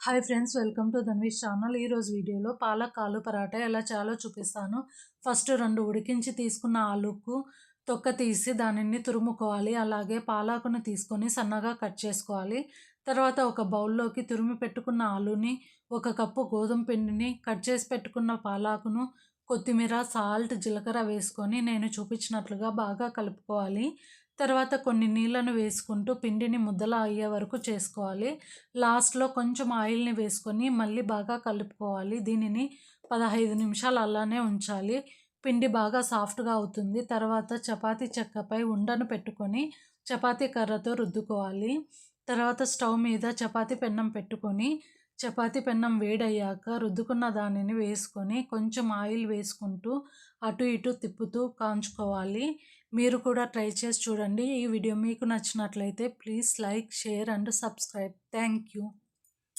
Hi friends, welcome to Dhanvish channel. ఈరోజు వీడియోలో పాలక్ ఆలు పరాటా ఎలా చేయాలో చూపిస్తాను. ఫస్ట్ 2 ఉడికించి తీసుకున్న ఆలుకు తొక్క తీసి దానిని తురుముకోవాలి. అలాగే పాలాకును తీసుకొని సన్నగా కట్ చేసుకోవాలి. తర్వాత ఒక బౌల్లోకి తురిమి పెట్టుకున్న ఆలుని, 1 కప్పు గోధుమ పిండిని, కట్ చేసి పెట్టుకున్న పాలాకును, కొత్తిమీర, సాల్ట్, జీలకర్ర వేసుకొని నేను చూపించినట్లుగా బాగా కలుపుకోవాలి. తర్వాత కొన్ని నీళ్ళను వేసుకుంటూ పిండిని ముద్దలా అయ్యే వరకు చేసుకోవాలి. లాస్ట్‌లో కొంచెం ఆయిల్‌ని వేసుకొని మళ్ళీ బాగా కలుపుకోవాలి. దీనిని 15 నిమిషాలు అలానే ఉంచాలి. పిండి బాగా సాఫ్ట్‌గా అవుతుంది. తర్వాత చపాతీ చెక్కపై ఉండను పెట్టుకొని చపాతీ కర్రతో రుద్దుకోవాలి. తర్వాత స్టవ్ మీద చపాతీ పెన్నం పెట్టుకొని చపాతీ పెన్నం వేడయ్యాక రుద్దుకున్న దానిని వేసుకొని కొంచెం ఆయిల్ వేసుకుంటూ అటు ఇటు తిప్పుతూ కాంచుకోవాలి. మీరు కూడా ట్రై చేసి చూడండి. ఈ వీడియో మీకు నచ్చినట్లయితే please like, share and subscribe. Thank you.